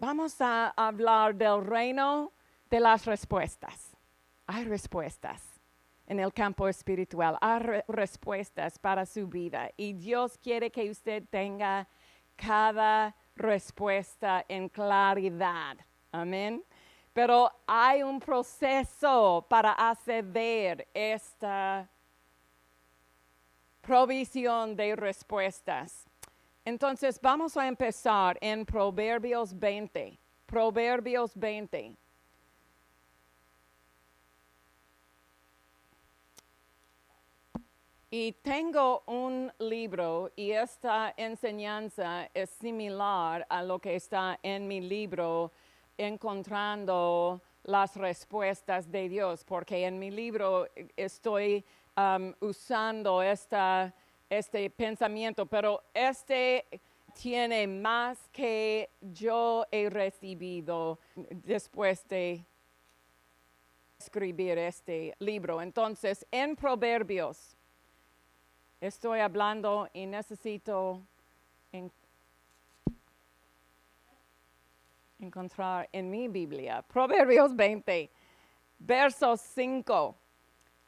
Vamos a hablar del reino de las respuestas. Hay respuestas en el campo espiritual, hay respuestas para su vida y Dios quiere que usted tenga cada respuesta en claridad. Amén. Pero hay un proceso para acceder a esta provisión de respuestas. Entonces vamos a empezar en Proverbios 20. Proverbios 20. Y tengo un libro y esta enseñanza es similar a lo que está en mi libro, Encontrando las Respuestas de Dios, porque en mi libro estoy usando este pensamiento, pero este tiene más que yo he recibido después de escribir este libro. Entonces, en Proverbios, estoy hablando y necesito encontrar en mi Biblia. Proverbios 20, verso 5.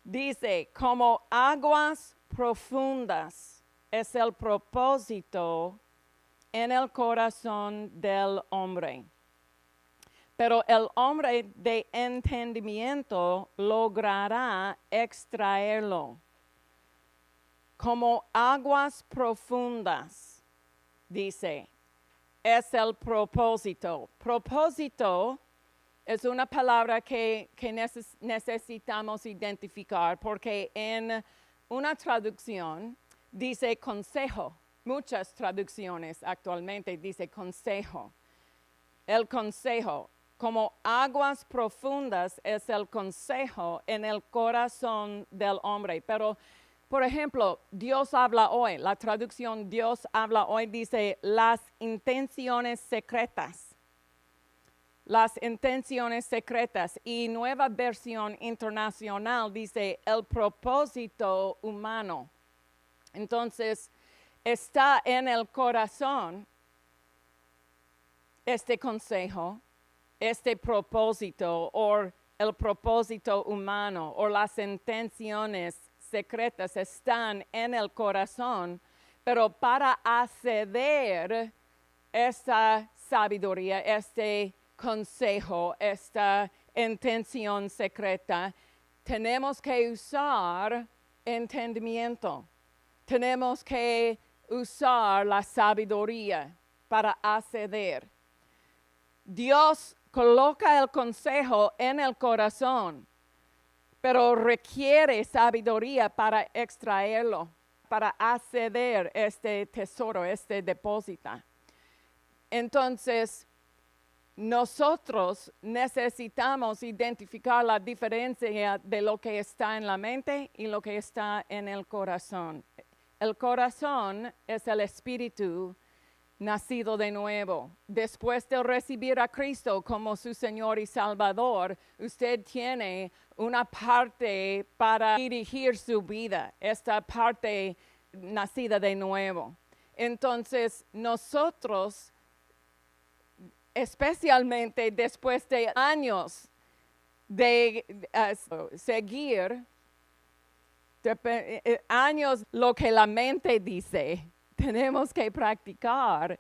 Dice, como aguas profundas es el propósito en el corazón del hombre. Pero el hombre de entendimiento logrará extraerlo. Como aguas profundas, dice, es el propósito. Propósito es una palabra que necesitamos identificar porque en una traducción dice consejo. Muchas traducciones actualmente dice consejo. El consejo, como aguas profundas, es el consejo en el corazón del hombre. Pero por ejemplo, Dios habla hoy, la traducción Dios habla hoy dice las intenciones secretas. Las intenciones secretas y Nueva Versión Internacional dice el propósito humano. Entonces, está en el corazón este consejo, este propósito o el propósito humano o las intenciones secretas están en el corazón, pero para acceder esta sabiduría, este consejo, esta intención secreta, tenemos que usar entendimiento, tenemos que usar la sabiduría para acceder. Dios coloca el consejo en el corazón, pero requiere sabiduría para extraerlo, para acceder a este tesoro, este depósito. Entonces, nosotros necesitamos identificar la diferencia de lo que está en la mente y lo que está en el corazón. El corazón es el espíritu nacido de nuevo. Después de recibir a Cristo como su Señor y Salvador, usted tiene una parte para dirigir su vida, esta parte nacida de nuevo. Entonces, nosotros, especialmente después de años de seguir, años lo que la mente dice, tenemos que practicar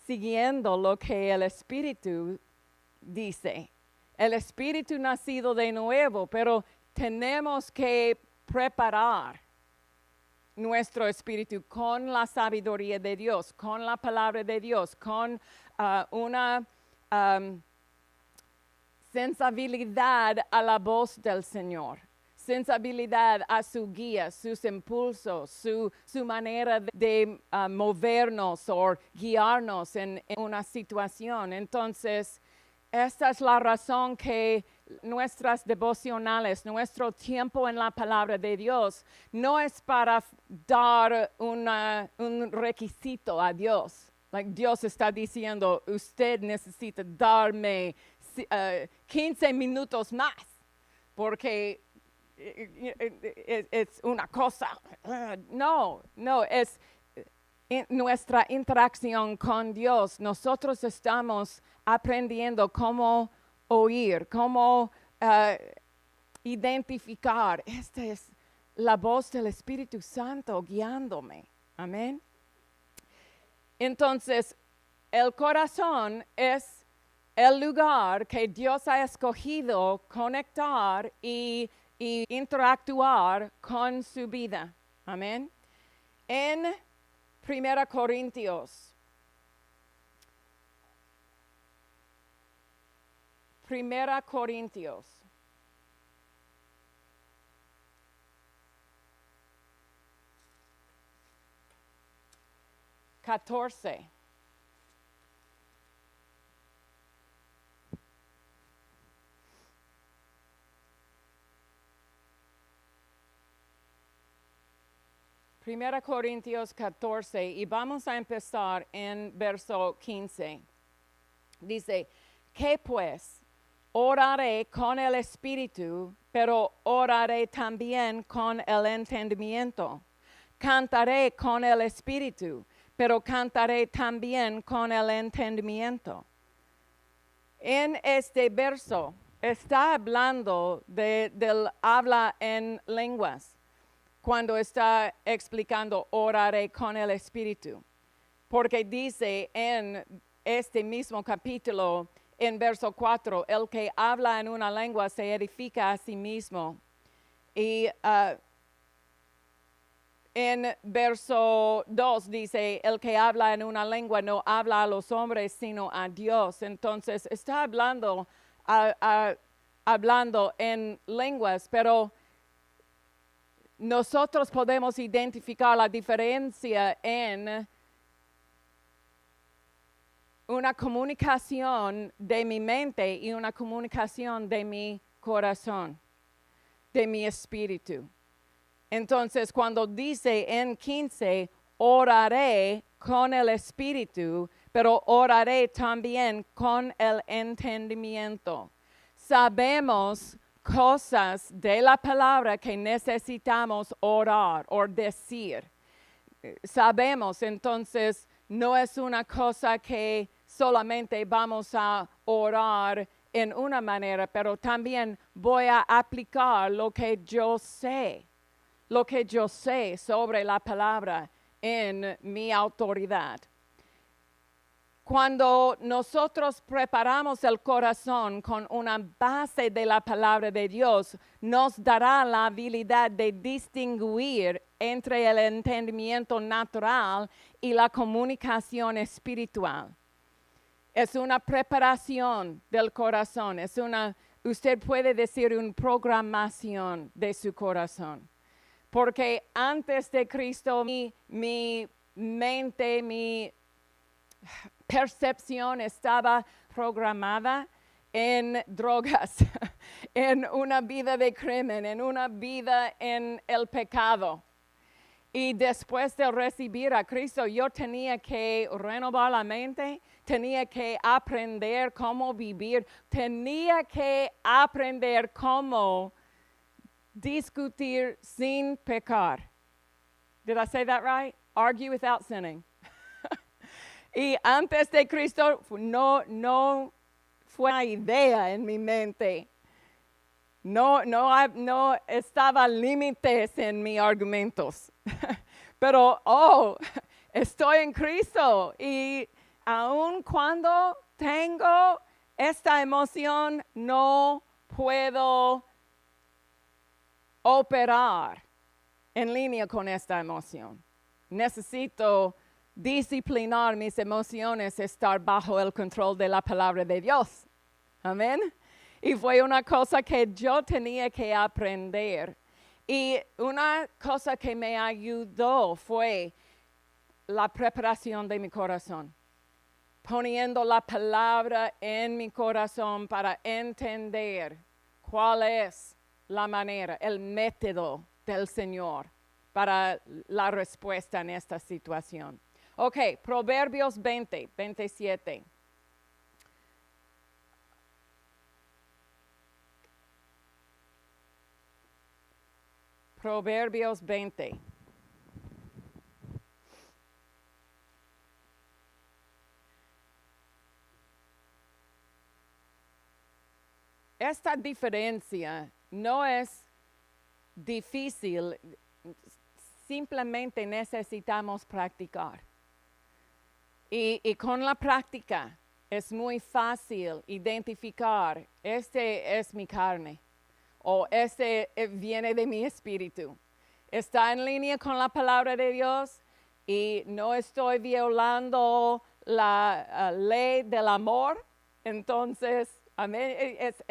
siguiendo lo que el Espíritu dice. El Espíritu nacido de nuevo, pero tenemos que preparar nuestro espíritu con la sabiduría de Dios, con la palabra de Dios, con una sensibilidad a la voz del Señor. Sensibilidad a su guía, sus impulsos, su manera de movernos o guiarnos en una situación. Entonces, esta es la razón que nuestras devocionales, nuestro tiempo en la palabra de Dios, no es para dar un requisito a Dios. Dios está diciendo, usted necesita darme 15 minutos más, porque es una cosa. No, es nuestra interacción con Dios, nosotros estamos aprendiendo cómo oír, cómo identificar. Esta es la voz del Espíritu Santo guiándome. Amén. Entonces, el corazón es el lugar que Dios ha escogido conectar y interactuar con su vida. Amén. En 1 Corintios. 1 Corintios. Catorce. Primera Corintios 14 y vamos a empezar en verso 15. Dice, ¿qué pues? Oraré con el Espíritu, pero oraré también con el entendimiento. Cantaré con el Espíritu, pero cantaré también con el entendimiento. En este verso está hablando del habla en lenguas, cuando está explicando oraré con el Espíritu. Porque dice en este mismo capítulo, en verso 4, el que habla en una lengua se edifica a sí mismo. Y en verso 2 dice, el que habla en una lengua no habla a los hombres, sino a Dios. Entonces está hablando en lenguas, pero nosotros podemos identificar la diferencia en una comunicación de mi mente y una comunicación de mi corazón, de mi espíritu. Entonces, cuando dice en 15, oraré con el espíritu, pero oraré también con el entendimiento. Sabemos cosas de la palabra que necesitamos orar o decir. Sabemos, entonces, no es una cosa que solamente vamos a orar en una manera, pero también voy a aplicar lo que yo sé sobre la palabra en mi autoridad. Cuando nosotros preparamos el corazón con una base de la palabra de Dios, nos dará la habilidad de distinguir entre el entendimiento natural y la comunicación espiritual. Es una preparación del corazón, usted puede decir una programación de su corazón. Porque antes de Cristo, mi mente, mi percepción estaba programada en drogas, en una vida de crimen, en una vida en el pecado. Y después de recibir a Cristo, yo tenía que renovar la mente, tenía que aprender cómo vivir, tenía que aprender cómo discutir sin pecar. Did I say that right? Argue without sinning. Y antes de Cristo no fue una idea en mi mente. No estaba límites en mis argumentos. Pero, estoy en Cristo y aun cuando tengo esta emoción, no puedo operar en línea con esta emoción. Necesito disciplinar mis emociones, estar bajo el control de la palabra de Dios. Amén. Y fue una cosa que yo tenía que aprender. Y una cosa que me ayudó fue la preparación de mi corazón. Poniendo la palabra en mi corazón para entender cuál es la manera, el método del Señor para la respuesta en esta situación. Ok, Proverbios 20, 27. Proverbios 20. esta diferencia no es difícil, simplemente necesitamos practicar. Y con la práctica es muy fácil identificar, este es mi carne o este viene de mi espíritu. Está en línea con la palabra de Dios y no estoy violando la ley del amor. Entonces, es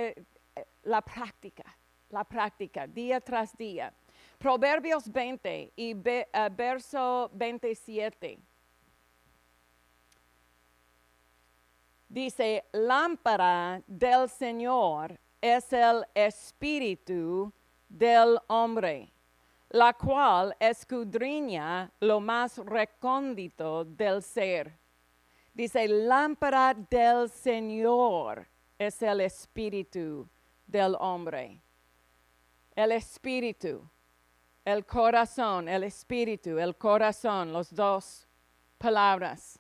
la práctica, día tras día. Proverbios 20 y verso 27. Dice, lámpara del Señor es el espíritu del hombre, la cual escudriña lo más recóndito del ser. Dice, lámpara del Señor es el espíritu del hombre. El espíritu, el corazón, el espíritu, el corazón, las dos palabras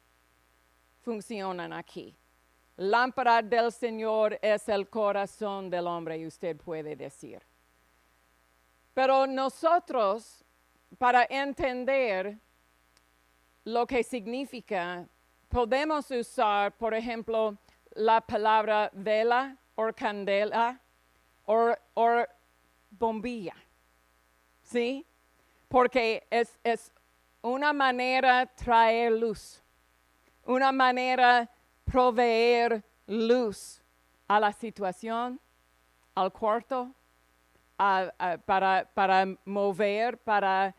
funcionan aquí. Lámpara del Señor es el corazón del hombre, usted puede decir. Pero nosotros, para entender lo que significa, podemos usar, por ejemplo, la palabra vela o candela o bombilla, ¿sí? Porque es una manera traer luz, una manera proveer luz a la situación, al cuarto, para mover, para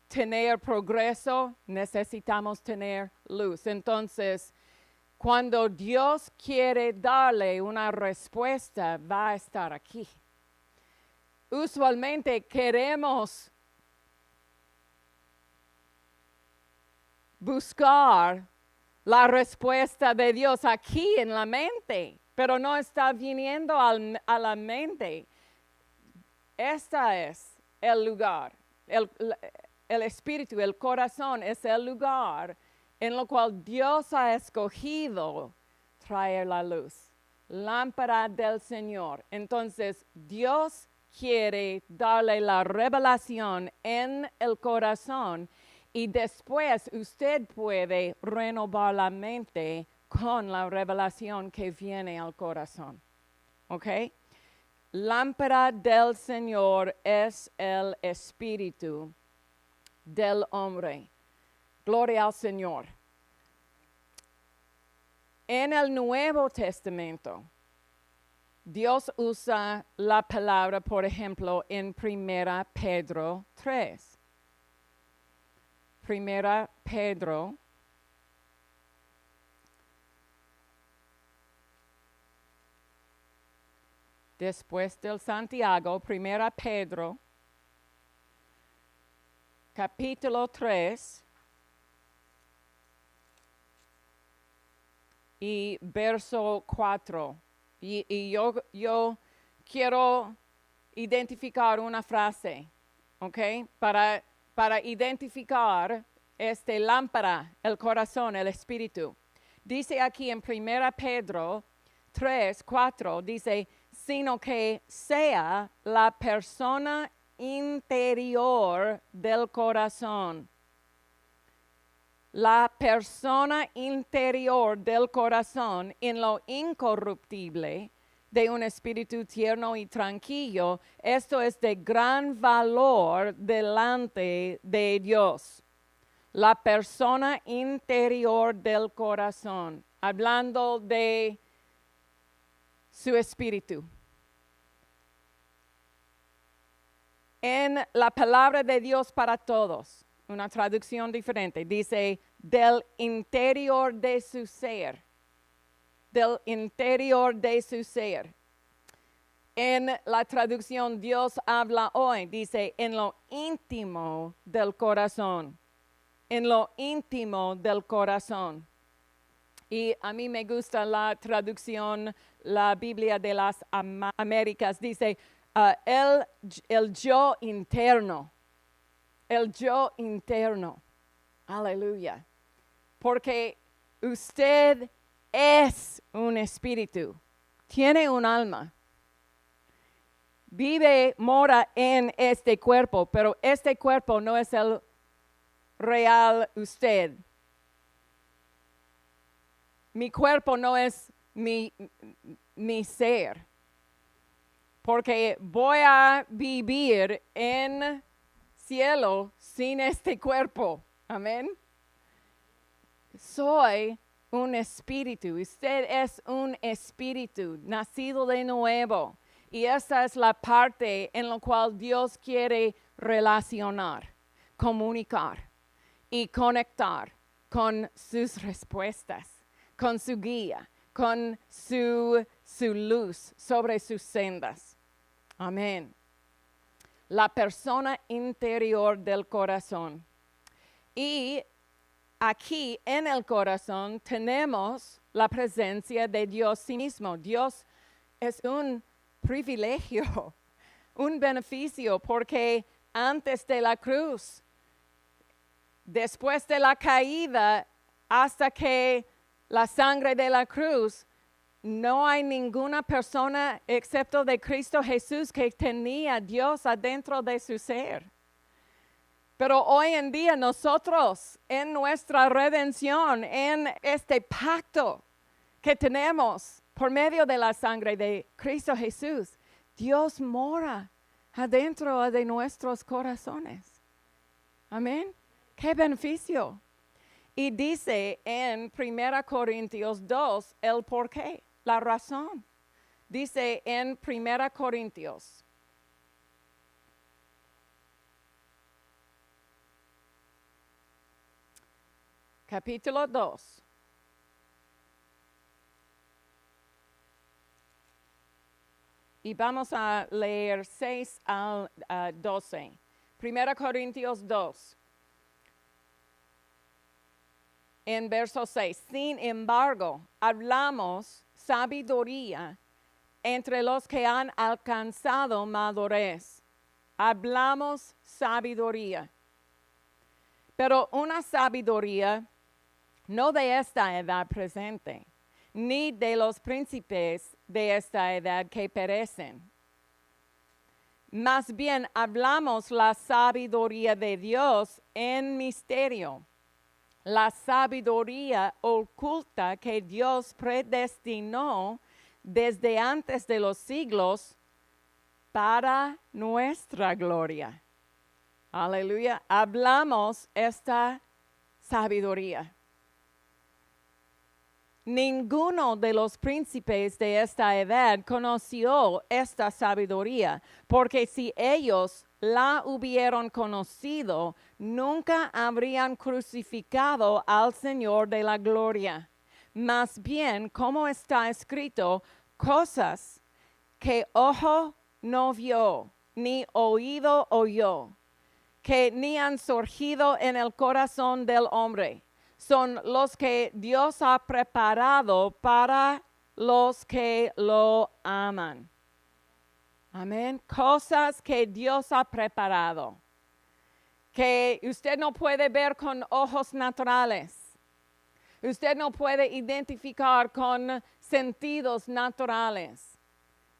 tener progreso, necesitamos tener luz. Entonces, cuando Dios quiere darle una respuesta, va a estar aquí. Usualmente queremos buscar la respuesta de Dios aquí en la mente, pero no está viniendo a la mente. Este es el lugar, el espíritu, el corazón es el lugar en lo cual Dios ha escogido traer la luz. Lámpara del Señor. Entonces, Dios quiere darle la revelación en el corazón y después usted puede renovar la mente con la revelación que viene al corazón. ¿Ok? Lámpara del Señor es el espíritu del hombre. Gloria al Señor. En el Nuevo Testamento, Dios usa la palabra, por ejemplo, en 1 Pedro 3. 1 Pedro después del Santiago, 1 Pedro, capítulo 3 y verso 4. Y yo quiero identificar una frase, ¿ok? Para identificar lámpara, el corazón, el espíritu. Dice aquí en 1 Pedro 3, 4, dice, sino que sea la persona interior del corazón. La persona interior del corazón en lo incorruptible de un espíritu tierno y tranquilo, esto es de gran valor delante de Dios. La persona interior del corazón, hablando de su espíritu. En la palabra de Dios para todos, una traducción diferente, dice del interior de su ser. Del interior de su ser. En la traducción Dios habla hoy, dice en lo íntimo del corazón. En lo íntimo del corazón. Y a mí me gusta la traducción, la Biblia de las Américas, dice el yo interno. El yo interno. Aleluya. Porque usted es un espíritu tiene un alma. Vive, mora en este cuerpo, pero este cuerpo no es el real usted. Mi cuerpo no es mi ser, porque voy a vivir en cielo sin este cuerpo. Amén. Soy un espíritu. Usted es un espíritu nacido de nuevo. Y esa es la parte en la cual Dios quiere relacionar, comunicar y conectar con sus respuestas, con su guía, con su luz sobre sus sendas. Amén. La persona interior del corazón. Y aquí en el corazón tenemos la presencia de Dios sí mismo. Dios es un privilegio, un beneficio, porque antes de la cruz, después de la caída, hasta que la sangre de la cruz, no hay ninguna persona excepto de Cristo Jesús que tenía Dios adentro de su ser. Pero hoy en día nosotros, en nuestra redención, en este pacto que tenemos por medio de la sangre de Cristo Jesús, Dios mora adentro de nuestros corazones. Amén. ¡Qué beneficio! Y dice en 1 Corintios 2 el por qué, la razón. Dice en 1 Corintios capítulo 2. Y vamos a leer 6 al 12. 1 Corintios 2. En verso 6. Sin embargo, hablamos sabiduría entre los que han alcanzado madurez. Hablamos sabiduría. Pero una sabiduría no de esta edad presente, ni de los príncipes de esta edad que perecen. Más bien hablamos la sabiduría de Dios en misterio, la sabiduría oculta que Dios predestinó desde antes de los siglos para nuestra gloria. Aleluya. Hablamos esta sabiduría. Ninguno de los príncipes de esta edad conoció esta sabiduría, porque si ellos la hubieran conocido, nunca habrían crucificado al Señor de la gloria. Más bien, como está escrito, cosas que ojo no vio, ni oído oyó, que ni han surgido en el corazón del hombre, son los que Dios ha preparado para los que lo aman. Amén. Cosas que Dios ha preparado, que usted no puede ver con ojos naturales. Usted no puede identificar con sentidos naturales.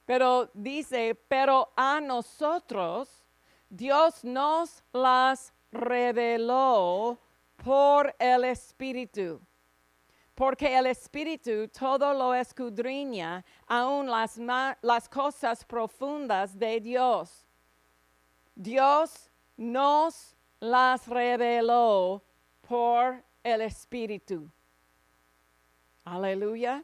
Pero dice, pero a nosotros Dios nos las reveló por el Espíritu, porque el Espíritu todo lo escudriña, aun las cosas profundas de Dios. Dios nos las reveló por el Espíritu. Aleluya.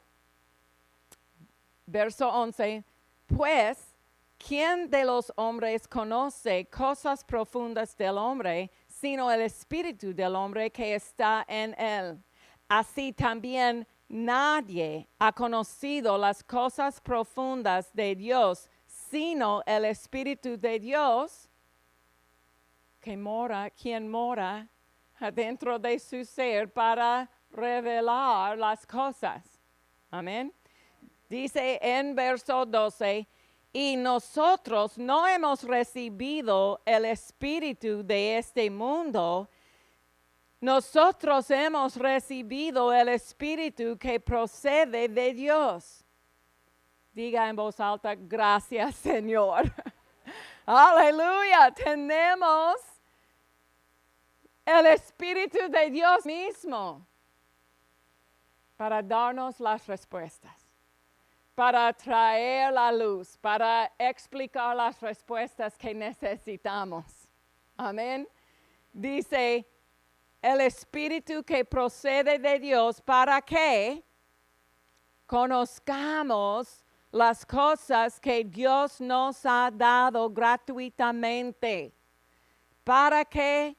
Verso 11, pues, ¿quién de los hombres conoce cosas profundas del hombre, sino el espíritu del hombre que está en él? Así también nadie ha conocido las cosas profundas de Dios, sino el Espíritu de Dios, quien mora adentro de su ser para revelar las cosas. Amén. Dice en verso 12, y nosotros no hemos recibido el espíritu de este mundo, nosotros hemos recibido el espíritu que procede de Dios. Diga en voz alta, gracias, Señor. Aleluya. Tenemos el Espíritu de Dios mismo para darnos las respuestas, para traer la luz, para explicar las respuestas que necesitamos. Amén. Dice, el Espíritu que procede de Dios para que conozcamos las cosas que Dios nos ha dado gratuitamente. Para que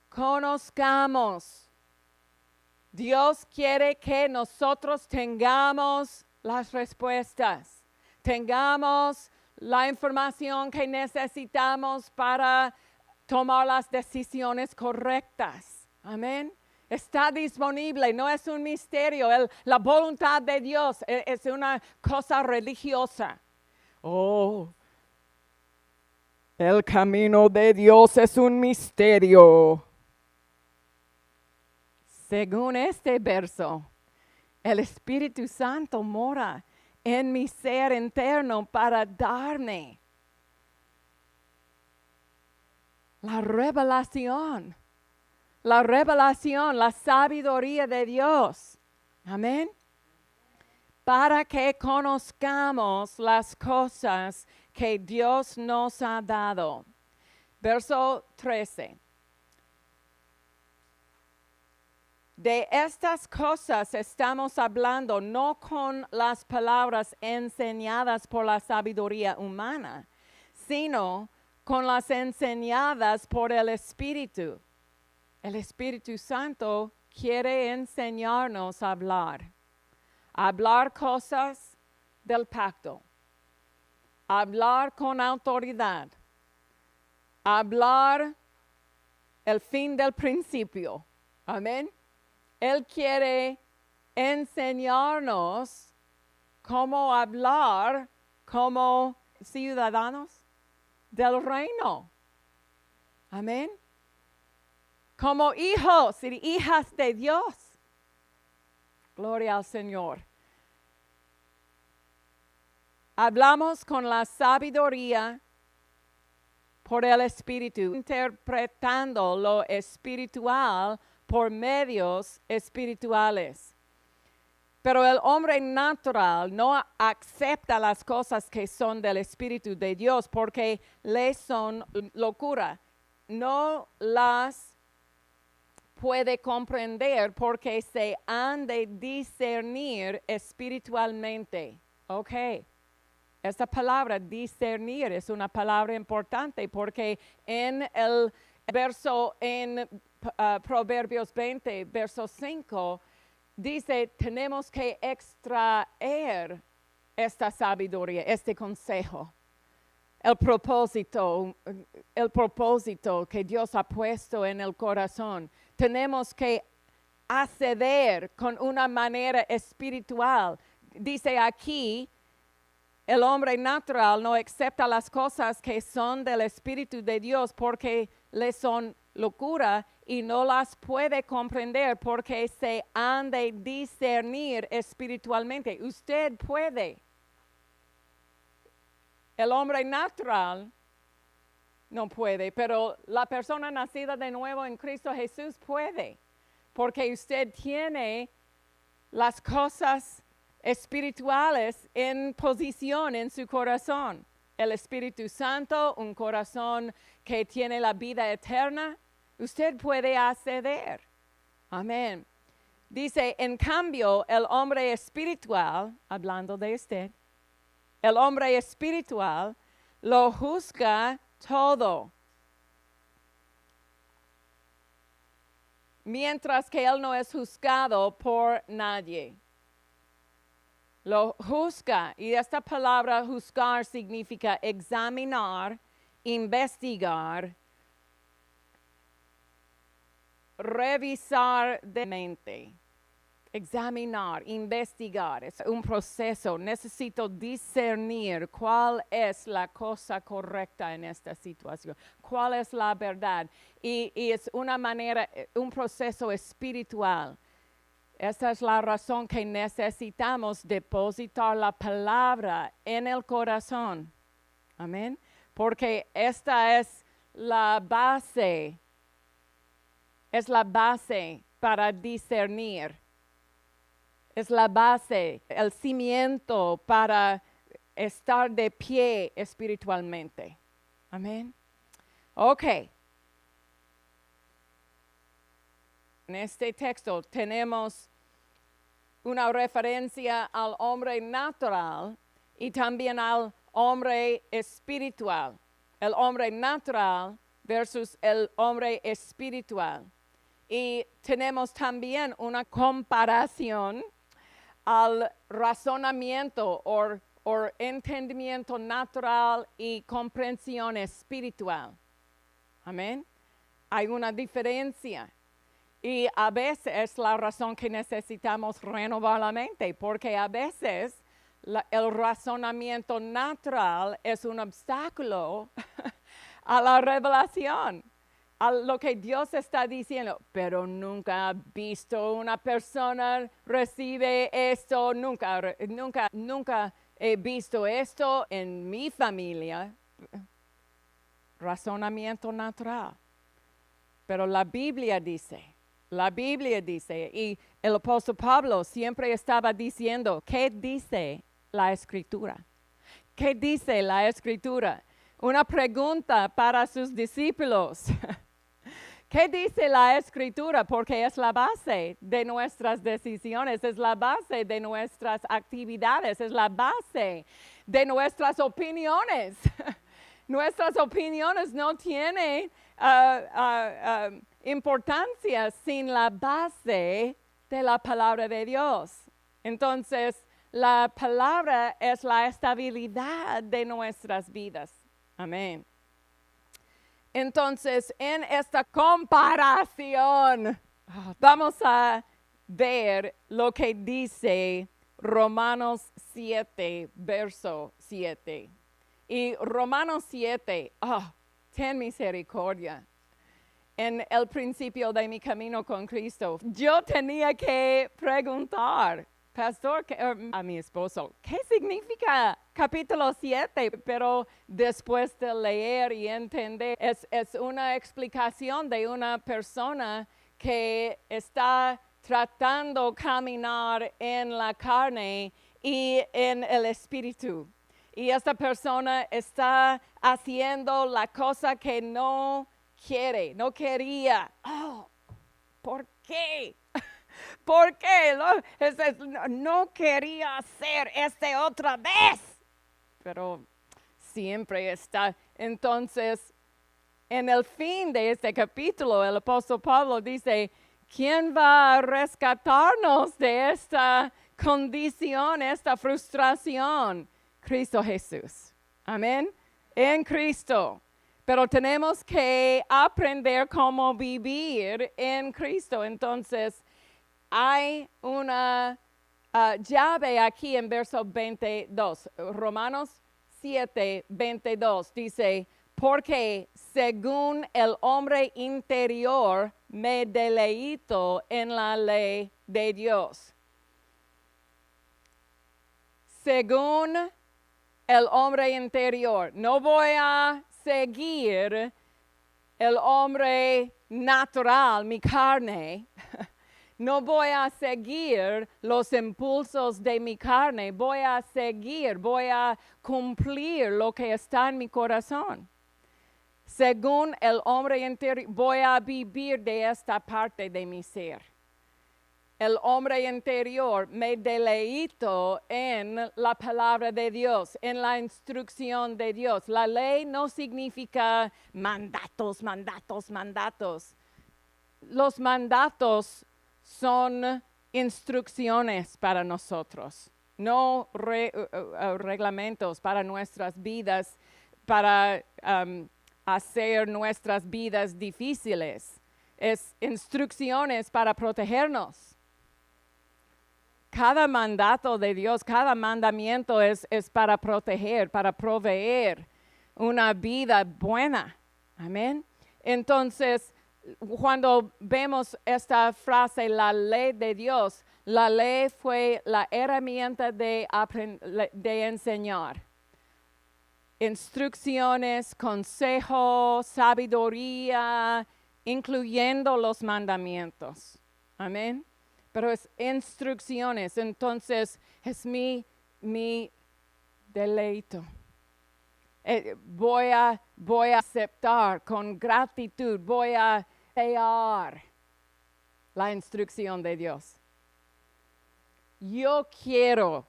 conozcamos. Dios quiere que nosotros tengamos las respuestas, tengamos la información que necesitamos para tomar las decisiones correctas. Amén. Está disponible, no es un misterio. La voluntad de Dios es una cosa religiosa. Oh, el camino de Dios es un misterio. Según este verso, el Espíritu Santo mora en mi ser interno para darme la revelación, la sabiduría de Dios. Amén. Para que conozcamos las cosas que Dios nos ha dado. Verso 13. De estas cosas estamos hablando no con las palabras enseñadas por la sabiduría humana, sino con las enseñadas por el Espíritu. El Espíritu Santo quiere enseñarnos a hablar cosas del pacto, hablar con autoridad, hablar el fin del principio. Amén. Él quiere enseñarnos cómo hablar como ciudadanos del reino. Amén. Como hijos y hijas de Dios. Gloria al Señor. Hablamos con la sabiduría por el Espíritu, interpretando lo espiritual por medios espirituales. Pero el hombre natural no acepta las cosas que son del Espíritu de Dios porque le son locura. No las puede comprender porque se han de discernir espiritualmente. Ok. Esta palabra discernir es una palabra importante porque en el verso en Proverbios 20, verso 5, dice, tenemos que extraer esta sabiduría, este consejo, el propósito que Dios ha puesto en el corazón. Tenemos que acceder con una manera espiritual. Dice aquí, el hombre natural no acepta las cosas que son del Espíritu de Dios porque le son locura y no las puede comprender porque se han de discernir espiritualmente. Usted puede. El hombre natural no puede, pero la persona nacida de nuevo en Cristo Jesús puede, porque usted tiene las cosas espirituales en posición en su corazón. El Espíritu Santo, un corazón que tiene la vida eterna, usted puede acceder. Amén. Dice, en cambio, el hombre espiritual, hablando de usted, el hombre espiritual lo juzga todo. Mientras que él no es juzgado por nadie. Lo juzga, y esta palabra juzgar significa examinar, investigar, revisar de mente, examinar, investigar. Es un proceso. Necesito discernir cuál es la cosa correcta en esta situación, cuál es la verdad. Y es una manera, un proceso espiritual. Esta es la razón que necesitamos depositar la palabra en el corazón. Amén. Porque esta es la base para discernir. Es la base, el cimiento para estar de pie espiritualmente. Amén. Ok. En este texto tenemos una referencia al hombre natural y también al hombre espiritual. El hombre natural versus el hombre espiritual. Y tenemos también una comparación al razonamiento o entendimiento natural y comprensión espiritual. Amén. Hay una diferencia. Y a veces es la razón que necesitamos renovar la mente, porque a veces el razonamiento natural es un obstáculo a la revelación, a lo que Dios está diciendo. Pero nunca he visto una persona recibe esto, nunca he visto esto en mi familia. Razonamiento natural. Pero la Biblia dice, y el apóstol Pablo siempre estaba diciendo, ¿qué dice la Escritura? ¿Qué dice la Escritura? Una pregunta para sus discípulos. ¿Qué dice la Escritura? Porque es la base de nuestras decisiones, es la base de nuestras actividades, es la base de nuestras opiniones. Nuestras opiniones no tienen importancia sin la base de la palabra de Dios. Entonces, la palabra es la estabilidad de nuestras vidas. Amén. Entonces, en esta comparación, vamos a ver lo que dice Romanos 7, verso 7. Y Romanos 7, ten misericordia. En el principio de mi camino con Cristo, yo tenía que preguntar, pastor, a mi esposo, ¿qué significa capítulo 7? Pero después de leer y entender, es una explicación de una persona que está tratando de caminar en la carne y en el espíritu. Y esta persona está haciendo la cosa que no quería. ¿Por qué? ¿Por qué? No quería hacer otra vez. Pero siempre está. Entonces, en el fin de este capítulo, el apóstol Pablo dice, ¿quién va a rescatarnos de esta condición, esta frustración? Cristo Jesús. Amén. En Cristo. Pero tenemos que aprender cómo vivir en Cristo. Entonces, hay una llave aquí en verso 22. Romanos 7, 22 dice, porque según el hombre interior me deleito en la ley de Dios. Según el hombre interior. No voy a seguir el hombre natural, mi carne. No voy a seguir los impulsos de mi carne. Voy a cumplir lo que está en mi corazón. Según el hombre interior, voy a vivir de esta parte de mi ser. El hombre interior me deleito en la palabra de Dios, en la instrucción de Dios. La ley no significa mandatos. Los mandatos son instrucciones para nosotros, no reglamentos para nuestras vidas, para hacer nuestras vidas difíciles. Es instrucciones para protegernos. Cada mandato de Dios, cada mandamiento es para proteger, para proveer una vida buena. Amén. Entonces, cuando vemos esta frase, la ley de Dios, la ley fue la herramienta de enseñar. Instrucciones, consejos, sabiduría, incluyendo los mandamientos. Amén. Pero es instrucciones, entonces es mi deleito. Voy a aceptar con gratitud, voy a desear la instrucción de Dios. Yo quiero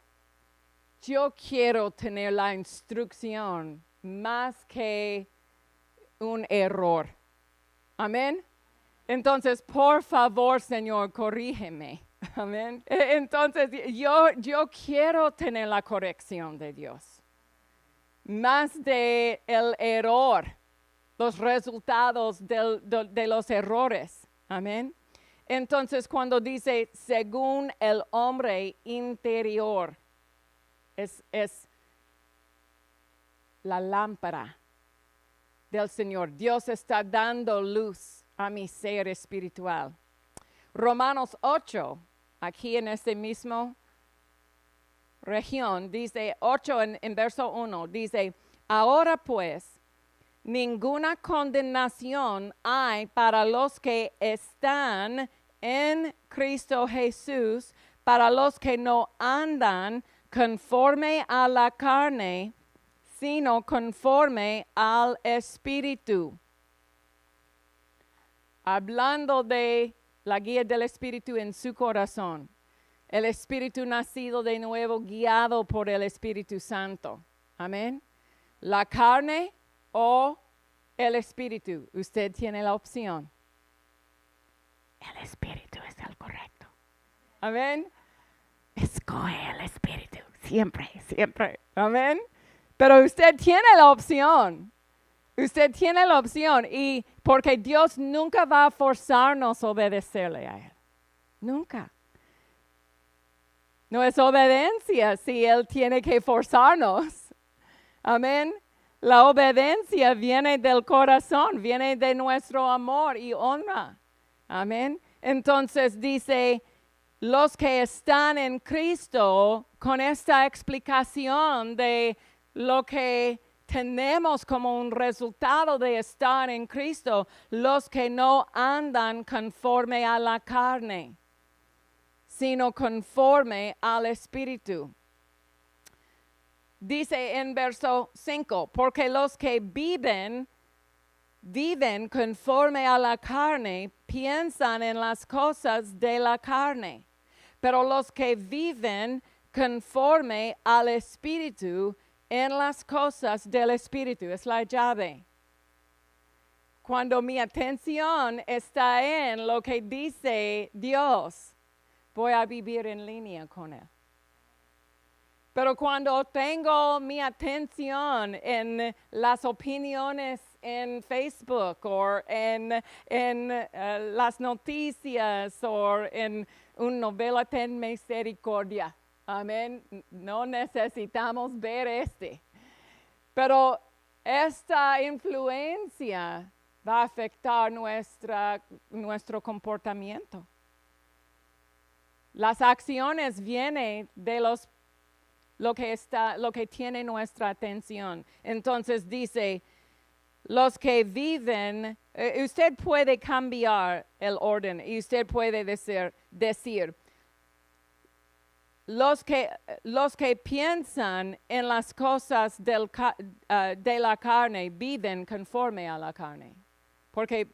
tener la instrucción más que un error. Amén. Entonces, por favor, Señor, corrígeme. Amén. Entonces, yo quiero tener la corrección de Dios. Más de el error, los resultados de los errores. Amén. Entonces, cuando dice, según el hombre interior, es la lámpara del Señor. Dios está dando luz a mi ser espiritual. Romanos 8, aquí en este mismo región, dice 8 en verso 1, dice, ahora pues, ninguna condenación hay para los que están en Cristo Jesús, para los que no andan conforme a la carne, sino conforme al Espíritu. Hablando de la guía del Espíritu en su corazón. El Espíritu nacido de nuevo, guiado por el Espíritu Santo. Amén. La carne o el Espíritu. Usted tiene la opción. El Espíritu es el correcto. Amén. Escoge el Espíritu. Siempre, siempre. Amén. Pero usted tiene la opción. Usted tiene la opción. Y porque Dios nunca va a forzarnos a obedecerle a Él. Nunca. No es obediencia si Él tiene que forzarnos. Amén. La obediencia viene del corazón, viene de nuestro amor y honra. Amén. Entonces dice, los que están en Cristo, con esta explicación de lo que tenemos como un resultado de estar en Cristo, los que no andan conforme a la carne, sino conforme al Espíritu. Dice en verso 5, porque los que viven conforme a la carne, piensan en las cosas de la carne. Pero los que viven conforme al Espíritu, en las cosas del Espíritu. Es la llave. Cuando mi atención está en lo que dice Dios, voy a vivir en línea con Él. Pero cuando tengo mi atención en las opiniones en Facebook o en las noticias o en una novela Ten Misericordia, amén, no necesitamos ver pero esta influencia va a afectar nuestro comportamiento. Las acciones vienen de lo que tiene nuestra atención. Entonces dice, los que viven, usted puede cambiar el orden y usted puede decir, los que piensan en las cosas de la carne viven conforme a la carne. Porque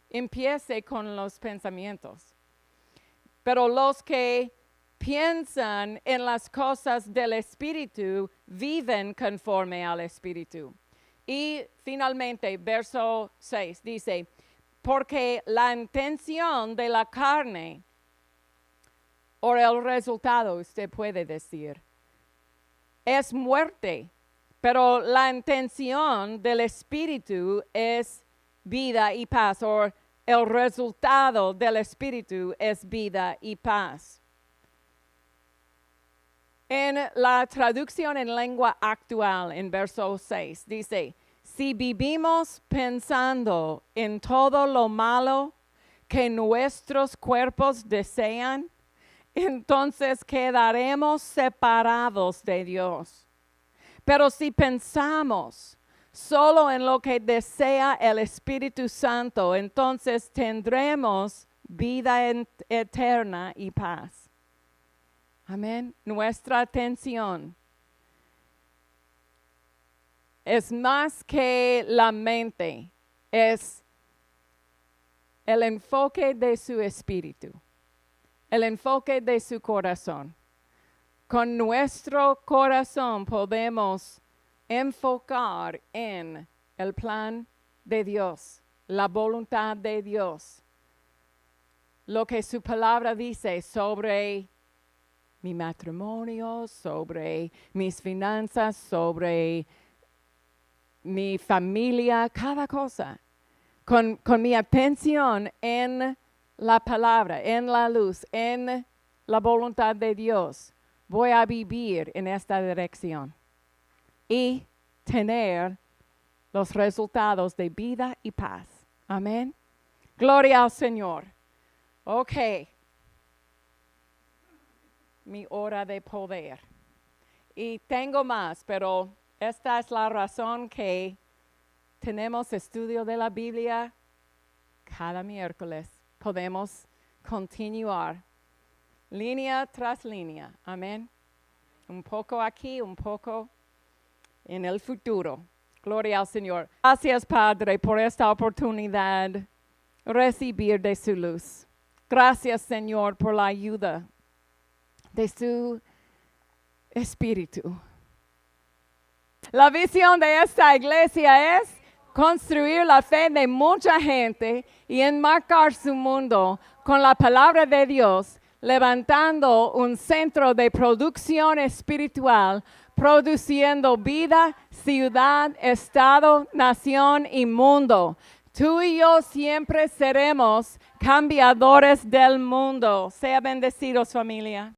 empiece con los pensamientos. Pero los que piensan en las cosas del Espíritu, viven conforme al Espíritu. Y finalmente, verso 6 dice, porque la intención de la carne, o el resultado, usted puede decir, es muerte, pero la intención del Espíritu es vida y paz, o el resultado del Espíritu es vida y paz. En la traducción en lengua actual, en verso 6, dice, Si vivimos pensando en todo lo malo que nuestros cuerpos desean, entonces quedaremos separados de Dios. Pero si pensamos solo en lo que desea el Espíritu Santo, entonces tendremos vida eterna y paz. Amén. Nuestra atención es más que la mente, es el enfoque de su espíritu, el enfoque de su corazón. Con nuestro corazón podemos enfocar en el plan de Dios, la voluntad de Dios, lo que su palabra dice sobre mi matrimonio, sobre mis finanzas, sobre mi familia, cada cosa. Con mi atención en la palabra, en la luz, en la voluntad de Dios, voy a vivir en esta dirección y tener los resultados de vida y paz. Amén. Gloria al Señor. Ok. Mi hora de poder. Y tengo más, pero esta es la razón que tenemos estudio de la Biblia cada miércoles. Podemos continuar línea tras línea. Amén. Un poco aquí, un poco en el futuro. Gloria al Señor. Gracias, Padre, por esta oportunidad de recibir de su luz. Gracias, Señor, por la ayuda de su Espíritu. La visión de esta iglesia es construir la fe de mucha gente y enmarcar su mundo con la palabra de Dios, levantando un centro de producción espiritual, produciendo vida, ciudad, estado, nación y mundo. Tú y yo siempre seremos cambiadores del mundo. Sea bendecidos, familia.